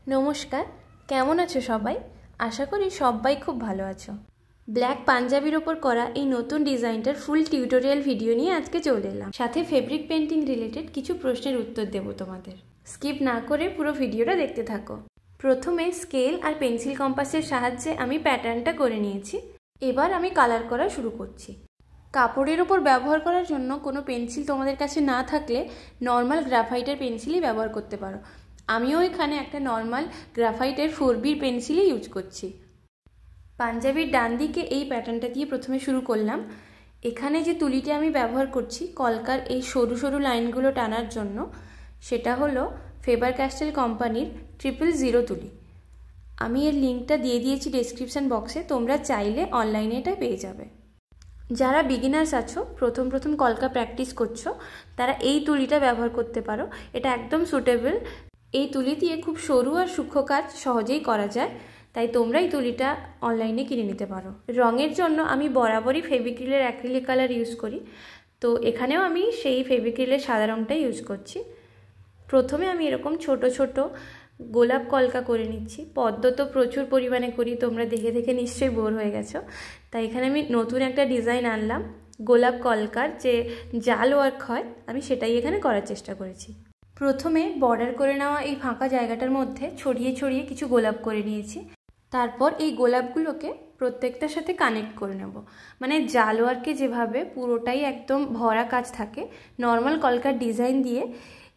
নমস্কার, কেমন আছো সবাই? আশা করি সবাই খুব ভালো আছো। ব্ল্যাক পাঞ্জাবির ওপর করা এই নতুন ডিজাইনটার ফুল টিউটোরিয়াল ভিডিও নিয়ে আজকে চলে এলাম। সাথে ফেব্রিক পেন্টিং রিলেটেড কিছু প্রশ্নের উত্তর দেব তোমাদের। স্কিপ না করে পুরো ভিডিওটা দেখতে থাকো। প্রথমে স্কেল আর পেন্সিল কম্পাসের সাহায্যে আমি প্যাটার্নটা করে নিয়েছি। এবার আমি কালার করা শুরু করছি। কাপড়ের ওপর ব্যবহার করার জন্য কোনো পেন্সিল তোমাদের কাছে না থাকলে নর্মাল গ্রাফাইটের পেন্সিলই ব্যবহার করতে পারো। আমিও এখানে একটা নর্মাল গ্রাফাইটের 4B পেন্সিলই ইউজ করছি। পাঞ্জাবির ডান দিকে এই প্যাটার্নটা দিয়ে প্রথমে শুরু করলাম। এখানে যে তুলিটা আমি ব্যবহার করছি কলকার এই সরু সরু লাইনগুলো টানার জন্য, সেটা হলো ফেবার ক্যাস্টেল কোম্পানির 000 তুলি। আমি এর লিঙ্কটা দিয়ে দিয়েছি ডেসক্রিপশান বক্সে, তোমরা চাইলে অনলাইনে এটা পেয়ে যাবে। যারা বিগিনার্স আছো, প্রথম কলকা প্র্যাকটিস করছো, তারা এই তুলিটা ব্যবহার করতে পারো। এটা একদম সুটেবল। এই তুলি দিয়ে খুব সরু আর সূক্ষ্ম কাজ সহজেই করা যায়, তাই তোমরা এই তুলিটা অনলাইনে কিনে নিতে পারো। রঙের জন্য আমি বরাবরই ফেভিক্রিলের অ্যাক্রিলিক কালার ইউজ করি, তো এখানেও আমি সেই ফেভিক্রিলের সাদা রঙটাই ইউজ করছি। প্রথমে আমি এরকম ছোট ছোট গোলাপ কলকা করে নিচ্ছি। পদ্ম তো প্রচুর পরিমাণে করি, তোমরা দেখে দেখে নিশ্চয়ই বোর হয়ে গেছো। তাই এখানে আমি নতুন একটা ডিজাইন আনলাম, গোলাপ কলকার যে জাল ওয়ার্ক হয়, আমি সেটাই এখানে করার চেষ্টা করেছি। প্রথমে বর্ডার করে নেওয়া এই ফাঁকা জায়গাটার মধ্যে ছড়িয়ে ছড়িয়ে কিছু গোলাপ করে নিয়েছি। তারপর এই গোলাপগুলোকে প্রত্যেকটার সাথে কানেক্ট করে নেব। মানে জাল ওয়ার্কে যেভাবে পুরোটাই একদম ভরা কাজ থাকে, নর্মাল কলকার ডিজাইন দিয়ে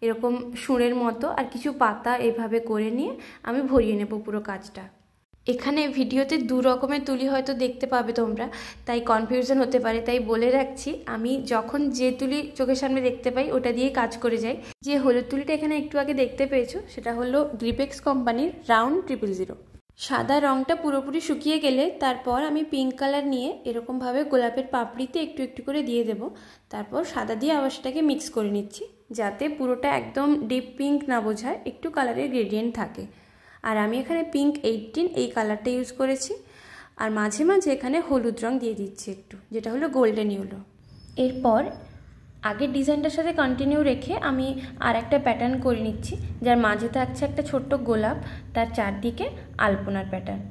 এরকম সুরের মতো আর কিছু পাতা এভাবে করে নিয়ে আমি ভরিয়ে নেব পুরো কাজটা। এখানে ভিডিওতে দু রকমের তুলি হয়তো দেখতে পাবে তোমরা, তাই কনফিউশন হতে পারে, তাই বলে রাখছি আমি যখন যে তুলি চোখের সামনে দেখতে পাই ওটা দিয়ে কাজ করে যাই। যে হলুদ তুলিটা এখানে একটু আগে দেখতে পেয়েছো, সেটা হলো গ্রিপেক্স কোম্পানির রাউন্ড 000। সাদা রঙটা পুরোপুরি শুকিয়ে গেলে তারপর আমি পিঙ্ক কালার নিয়ে এরকমভাবে গোলাপের পাপড়িতে একটু একটু করে দিয়ে দেব। তারপর সাদা দিয়ে আবার সেটাকে মিক্স করে নিচ্ছি, যাতে পুরোটা একদম ডিপ পিঙ্ক না বোঝায়, একটু কালারের গ্রেডিয়েন্ট থাকে। আর আমি এখানে পিঙ্ক 18 এই কালারটা ইউজ করেছি, আর মাঝে মাঝে এখানে হলুদ রং দিয়ে দিচ্ছি একটু, যেটা হলো গোল্ডেন ইয়েলো। এরপর আগের ডিজাইনটার সাথে কন্টিনিউ রেখে আমি আর একটা প্যাটার্ন করে নিচ্ছি, যার মাঝে থাকছে একটা ছোট্ট গোলাপ, তার চারদিকে আলপনার প্যাটার্ন।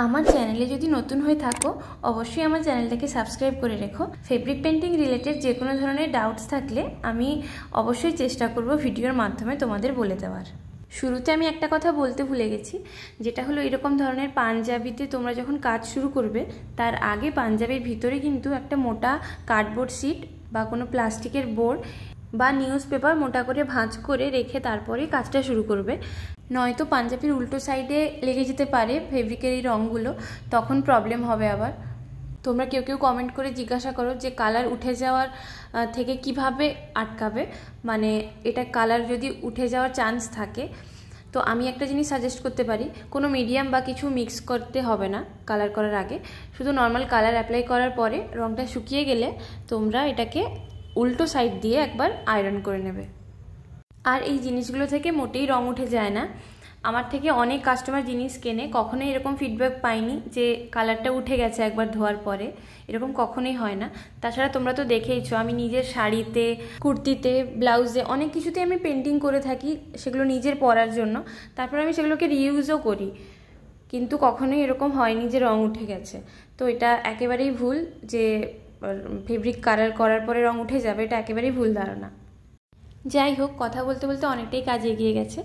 আমার চ্যানেলে যদি নতুন হয়ে থাকো অবশ্যই আমার চ্যানেলটাকে সাবস্ক্রাইব করে রেখো। ফেব্রিক পেন্টিং রিলেটেড যে কোনো ধরনের ডাউটস থাকলে আমি অবশ্যই চেষ্টা করব ভিডিওর মাধ্যমে তোমাদের বলে দেওয়ার। শুরুতে আমি একটা কথা বলতে ভুলে গেছি, যেটা হলো এরকম ধরনের পাঞ্জাবিতে তোমরা যখন কাজ শুরু করবে তার আগে পাঞ্জাবির ভিতরে কিন্তু একটা মোটা কার্ডবোর্ড শিট বা কোনো প্লাস্টিকের বোর্ড বা নিউজ পেপার মোটা করে ভাঁজ করে রেখে তারপরে কাজটা শুরু করবে, নয়তো পাঞ্জাবির উল্টো সাইডে লেগে যেতে পারে ফেব্রিকের এই রঙগুলো, তখন প্রবলেম হবে। আবার তোমরা কেউ কেউ কমেন্ট করে জিজ্ঞাসা করো যে কালার উঠে যাওয়ার থেকে কিভাবে আটকাবে, মানে এটা কালার যদি উঠে যাওয়ার চান্স থাকে, তো আমি একটা জিনিস সাজেস্ট করতে পারি, কোনো মিডিয়াম বা কিছু মিক্স করতে হবে না কালার করার আগে, শুধু নর্মাল কালার অ্যাপ্লাই করার পরে রঙটা শুকিয়ে গেলে তোমরা এটাকে উল্টো সাইড দিয়ে একবার আয়রন করে নেবে। আর এই জিনিসগুলো থেকে মোটেই রং উঠে যায় না। আমার থেকে অনেক কাস্টমার জিনিস কেনে, কখনোই এরকম ফিডব্যাক পাইনি যে কালারটা উঠে গেছে একবার ধোয়ার পরে, এরকম কখনোই হয় না। তাছাড়া তোমরা তো দেখেইছো আমি নিজের শাড়িতে, কুর্তিতে, ব্লাউজে অনেক কিছুতে আমি পেন্টিং করে থাকি, সেগুলো নিজের পরার জন্য, তারপর আমি সেগুলোকে রিইউজও করি, কিন্তু কখনোই এরকম হয়নি যে রং উঠে গেছে। তো এটা একেবারেই ভুল যে ফেব্রিক কালার করার পরে রং উঠে যাবে, এটা একেবারেই ভুল ধারণা। যাই হোক, কথা বলতে বলতে অনেকটাই কাজ এগিয়ে গেছে।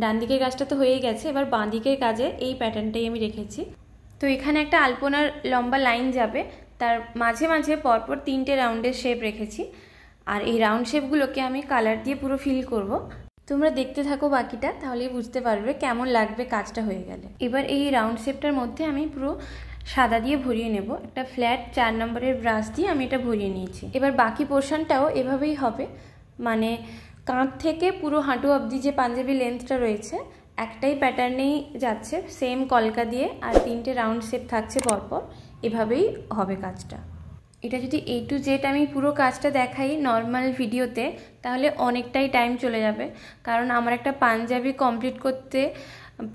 ডান দিকের কাজটা তো হয়েই গেছে, এবার বাঁ দিকের কাজে এই প্যাটার্নটাই আমি রেখেছি। তো এখানে একটা আলপনার লম্বা লাইন যাবে, তার মাঝে মাঝে পরপর 3টে রাউন্ডের শেপ রেখেছি, আর এই রাউন্ড শেপগুলোকে আমি কালার দিয়ে পুরো ফিল করব। তোমরা দেখতে থাকো বাকিটা, তাহলেই বুঝতে পারবে কেমন লাগবে কাজটা হয়ে গেলে। এবার এই রাউন্ড শেপটার মধ্যে আমি পুরো সাদা দিয়ে ভরিয়ে নেব, একটা ফ্ল্যাট 4 নম্বরের ব্রাশ দিয়ে আমি এটা ভরিয়ে নিয়েছি। এবার বাকি পোর্শনটাও এভাবেই হবে, মানে কাঁধ থেকে পুরো হাঁটু অবধি যে পাঞ্জাবি লেন্থটা রয়েছে একটাই প্যাটার্নেই যাচ্ছে, সেম কলকা দিয়ে, আর 3টে রাউন্ড শেপ থাকছে পরপর, এভাবেই হবে কাজটা। এটা যদি A to Z আমি পুরো কাজটা দেখাই নর্মাল ভিডিওতে তাহলে অনেকটাই টাইম চলে যাবে, কারণ আমার একটা পাঞ্জাবি কমপ্লিট করতে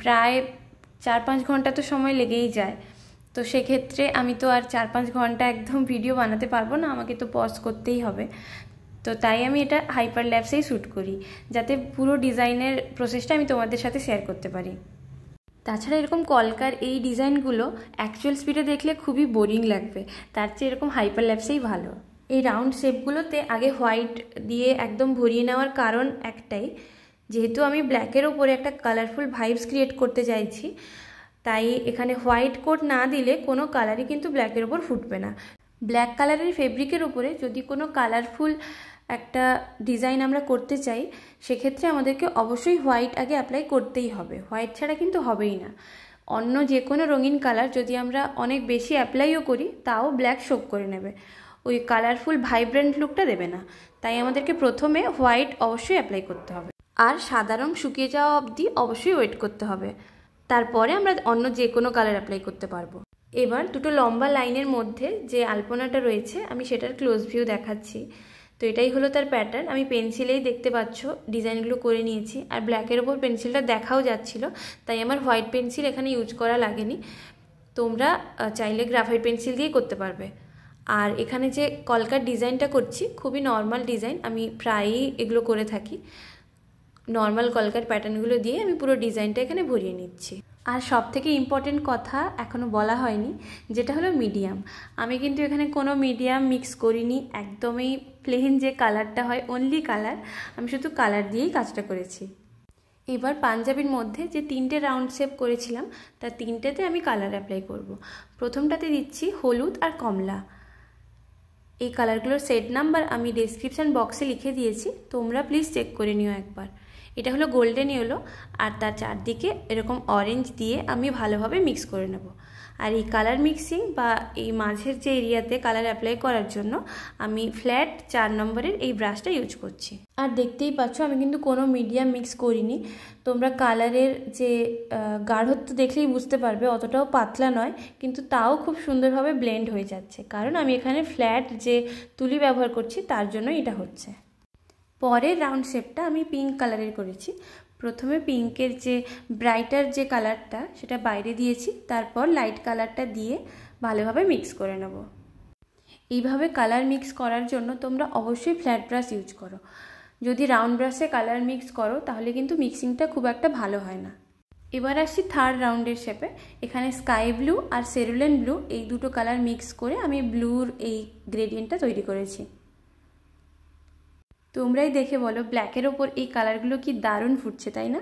প্রায় 4-5 ঘন্টা তো সময় লেগেই যায়। তো সেক্ষেত্রে আমি তো আর 4-5 ঘন্টা একদম ভিডিও বানাতে পারবো না, আমাকে তো পজ করতেই হবে। তো তাই আমি এটা হাইপার ল্যাপসেই শ্যুট করি, যাতে পুরো ডিজাইনের প্রসেসটা আমি তোমাদের সাথে শেয়ার করতে পারি। তাছাড়া এরকম কলকার এই ডিজাইনগুলো অ্যাকচুয়াল স্পিডে দেখলে খুবই বোরিং লাগবে, তার চেয়ে এরকম হাইপার ল্যাপসেই ভালো। এই রাউন্ড শেপগুলোতে আগে হোয়াইট দিয়ে একদম ভরিয়ে নেওয়ার কারণ একটাই, যেহেতু আমি ব্ল্যাকের ওপরে একটা কালারফুল ভাইবস ক্রিয়েট করতে চাইছি, তাই এখানে হোয়াইট কোট না দিলে কোনো কালারই কিন্তু ব্ল্যাকের ওপর ফুটবে না। ব্ল্যাক কালারের ফেব্রিকের উপরে যদি কোনো কালারফুল একটা ডিজাইন আমরা করতে চাই, সেক্ষেত্রে আমাদেরকে অবশ্যই হোয়াইট আগে অ্যাপ্লাই করতেই হবে, হোয়াইট ছাড়া কিন্তু হবেই না। অন্য যে কোনো রঙিন কালার যদি আমরা অনেক বেশি অ্যাপ্লাইও করি, তাও ব্ল্যাক শোক করে নেবে, ওই কালারফুল ভাইব্রেন্ট লুকটা দেবে না। তাই আমাদেরকে প্রথমে হোয়াইট অবশ্যই অ্যাপ্লাই করতে হবে, আর সাদা রং শুকিয়ে যাওয়া অবধি অবশ্যই ওয়েট করতে হবে, তারপরে আমরা অন্য যে কোনো কালার অ্যাপ্লাই করতে পারবো। এবার দুটো লম্বা লাইনের মধ্যে যে আলপনাটা রয়েছে আমি সেটার ক্লোজ ভিউ দেখাচ্ছি। তো এটাই হলো তার প্যাটার্ন। আমি পেন্সিলেই দেখতে পাচ্ছ ডিজাইনগুলো করে নিয়েছি, আর ব্ল্যাকের ওপর পেন্সিলটা দেখাও যাচ্ছিল, তাই আমার হোয়াইট পেন্সিল এখানে ইউজ করা লাগেনি। তোমরা চাইলে গ্রাফাইট পেন্সিল দিয়েই করতে পারবে। আর এখানে যে কলকার ডিজাইনটা করছি খুবই নর্মাল ডিজাইন, আমি প্রায়ই এগুলো করে থাকি। নর্মাল কলকার প্যাটার্নগুলো দিয়ে আমি পুরো ডিজাইনটা এখানে ভরিয়ে নিচ্ছি। আর সব থেকে ইম্পর্টেন্ট কথা এখনও বলা হয়নি, যেটা হলো মিডিয়াম। আমি কিন্তু এখানে কোনো মিডিয়াম মিক্স করিনি, একদমই প্লেন যে কালারটা হয় অনলি কালার, আমি শুধু কালার দিয়েই কাজটা করেছি। এবার পাঞ্জাবির মধ্যে যে 3টে রাউন্ড শেপ করেছিলাম তার 3টেতে আমি কালার অ্যাপ্লাই করব। প্রথমটাতে দিচ্ছি হলুদ আর কমলা। এই কালারগুলোর সেট নাম্বার আমি ডেসক্রিপশান বক্সে লিখে দিয়েছি, তোমরা প্লিজ চেক করে নিও একবার। এটা হলো গোল্ডেন ইয়েলো, আর তার চারদিকে এরকম অরেঞ্জ দিয়ে আমি ভালোভাবে মিক্স করে নেব। আর এই কালার মিক্সিং বা এই মাঝের যে এরিয়াতে কালার অ্যাপ্লাই করার জন্য আমি ফ্ল্যাট 4 নম্বরের এই ব্রাশটা ইউজ করছি। আর দেখতেই পাচ্ছ আমি কিন্তু কোনো মিডিয়াম মিক্স করিনি। তোমরা কালারের যে গাঢ়ত্ব দেখলেই বুঝতে পারবে, অতটাও পাতলা নয়, কিন্তু তাও খুব সুন্দরভাবে ব্লেন্ড হয়ে যাচ্ছে, কারণ আমি এখানে ফ্ল্যাট যে তুলি ব্যবহার করছি তার জন্য এটা হচ্ছে। পরের রাউন্ড শেপটা আমি পিঙ্ক কালারের করেছি। প্রথমে পিঙ্কের যে ব্রাইটার যে কালারটা সেটা বাইরে দিয়েছি, তারপর লাইট কালারটা দিয়ে ভালোভাবে মিক্স করে নেব। এইভাবে কালার মিক্স করার জন্য তোমরা অবশ্যই ফ্ল্যাট ব্রাশ ইউজ করো। যদি রাউন্ড ব্রাশে কালার মিক্স করো তাহলে কিন্তু মিক্সিংটা খুব একটা ভালো হয় না। এবার আসছি থার্ড রাউন্ডের শেপে। এখানে স্কাই ব্লু আর সেরুলেন ব্লু এই দুটো কালার মিক্স করে আমি ব্লুর এই গ্রেডিয়েন্টটা তৈরি করেছি। তোমরাই দেখে বলো ব্ল্যাকের ওপর এই কালারগুলো কি দারুণ ফুটছে, তাই না?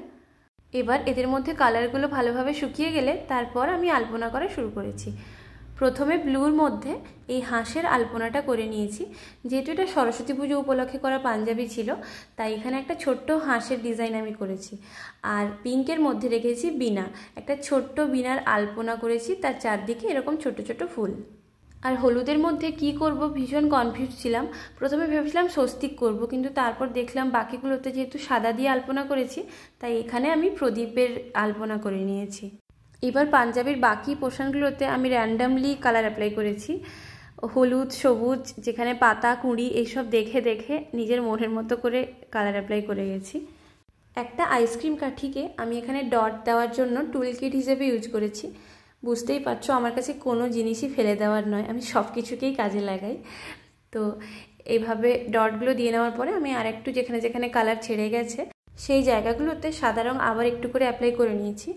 এবার এদের মধ্যে কালারগুলো ভালোভাবে শুকিয়ে গেলে তারপর আমি আলপনা করা শুরু করেছি। প্রথমে ব্লুর মধ্যে এই হাঁসের আলপনাটা করে নিয়েছি। যেহেতু এটা সরস্বতী পুজো উপলক্ষে করা পাঞ্জাবি ছিল, তাই এখানে একটা ছোট্ট হাঁসের ডিজাইন আমি করেছি। আর পিঙ্কের মধ্যে রেখেছি বিনা, একটা ছোট্ট বিনার আলপনা করেছি, তার চারদিকে এরকম ছোট ছোট ফুল। আর হলুদের মধ্যে কি করব ভীষণ কনফিউজ ছিলাম। প্রথমে ভেবেছিলাম স্বস্তিক করব, কিন্তু তারপর দেখলাম বাকিগুলোতে যেহেতু সাদা দিয়ে আলপনা করেছি, তাই এখানে আমি প্রদীপের আলপনা করে নিয়েছি। এবার পাঞ্জাবির বাকি পোর্শনগুলোতে আমি র্যান্ডামলি কালার অ্যাপ্লাই করেছি। হলুদ, সবুজ, যেখানে পাতা, কুঁড়ি এইসব দেখে দেখে নিজের মনের মতো করে কালার অ্যাপ্লাই করে গেছি। একটা আইসক্রিম কাঠিকে আমি এখানে ডট দেওয়ার জন্য টুল কিট হিসেবে ইউজ করেছি। বুঝতেই পারছো আমার কাছে কোনো জিনিসই ফেলে দেওয়ার নয়, আমি সব কিছুকেই কাজে লাগাই। তো এইভাবে ডটগুলো দিয়ে নেওয়ার পরে আমি আর একটু যেখানে যেখানে কালার ছেড়ে গেছে সেই জায়গাগুলোতে সাদা রং আবার একটু করে অ্যাপ্লাই করে নিয়েছি।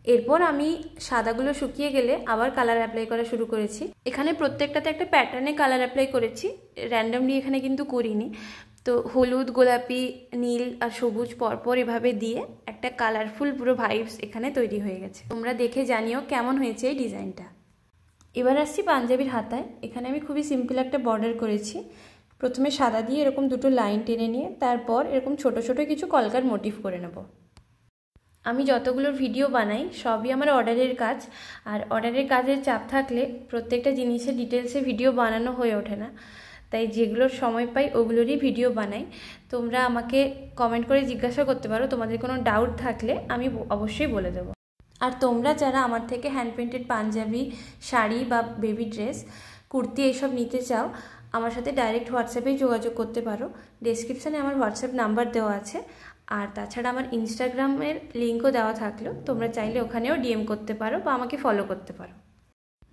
এরপর আমি সাদাগুলো শুকিয়ে গেলে আবার কালার অ্যাপ্লাই করা শুরু করেছি। এখানে প্রত্যেকটাতে একটা প্যাটার্নে কালার অ্যাপ্লাই করেছি, র্যান্ডামলি এখানে কিন্তু করিনি। তো হলুদ, গোলাপি, নীল আর সবুজ পরপর এভাবে দিয়ে একটা কালারফুল পুরো ভাইবস এখানে তৈরি হয়ে গেছে। তোমরা দেখে জানিও কেমন হয়েছে এই ডিজাইনটা। এবার আসছি পাঞ্জাবির হাতায়। এখানে আমি খুবই সিম্পল একটা বর্ডার করেছি। প্রথমে সাদা দিয়ে এরকম দুটো লাইন টেনে নিয়ে তারপর এরকম ছোট ছোট কিছু কলকার মোটিভ করে নেব। আমি যতগুলোর ভিডিও বানাই সবই আমার অর্ডারের কাজ, আর অর্ডারের কাজের চাপ থাকলে প্রত্যেকটা জিনিসের ডিটেলসে ভিডিও বানানো হয়ে ওঠে না, তাই যেগুলোর সময় পাই ওগুলোরই ভিডিও বানাই। তোমরা আমাকে কমেন্ট করে জিজ্ঞাসা করতে পারো, তোমাদের কোনো ডাউট থাকলে আমি অবশ্যই বলে দেবো। আর তোমরা যারা আমার থেকে হ্যান্ড পেন্টেড পাঞ্জাবি, শাড়ি বা বেবি ড্রেস, কুর্তি এইসব নিতে চাও, আমার সাথে ডাইরেক্ট হোয়াটসঅ্যাপেই যোগাযোগ করতে পারো। ডেসক্রিপশানে আমার হোয়াটসঅ্যাপ নাম্বার দেওয়া আছে, আর তাছাড়া আমার ইনস্টাগ্রামের লিঙ্কও দেওয়া থাকলো, তোমরা চাইলে ওখানেও ডিএম করতে পারো বা আমাকে ফলো করতে পারো।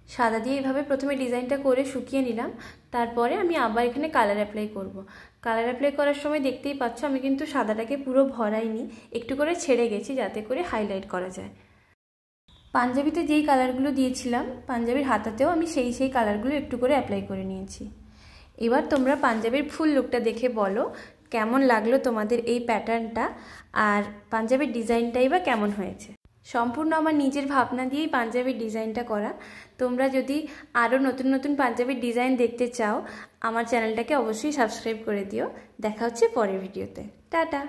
সাদা দিয়ে এইভাবে প্রথমে ডিজাইনটা করে শুকিয়ে নিলাম। তারপরে আমি আবার এখানে কালার অ্যাপ্লাই করব। কালার অ্যাপ্লাই করার সময় দেখতেই পাচ্ছ আমি কিন্তু সাদাটাকে পুরো ভরাইনি, একটু করে ছেড়ে গেছি যাতে করে হাইলাইট করা যায়। পাঞ্জাবিতে যেই কালারগুলো দিয়েছিলাম পাঞ্জাবির হাতাতেও আমি সেই কালারগুলো একটু করে অ্যাপ্লাই করে নিয়েছি। এবার তোমরা পাঞ্জাবির ফুল লুকটা দেখে বলো কেমন লাগলো তোমাদের এই প্যাটার্নটা, আর পাঞ্জাবির ডিজাইনটাই বা কেমন হয়েছে। সম্পূর্ণ আমার নিজের ভাবনা দিয়েই পাঞ্জাবির ডিজাইনটা করা। তোমরা যদি আরও নতুন নতুন পাঞ্জাবির ডিজাইন দেখতে চাও আমার চ্যানেলটাকে অবশ্যই সাবস্ক্রাইব করে দিও। দেখা হচ্ছে পরের ভিডিওতে। টাটা।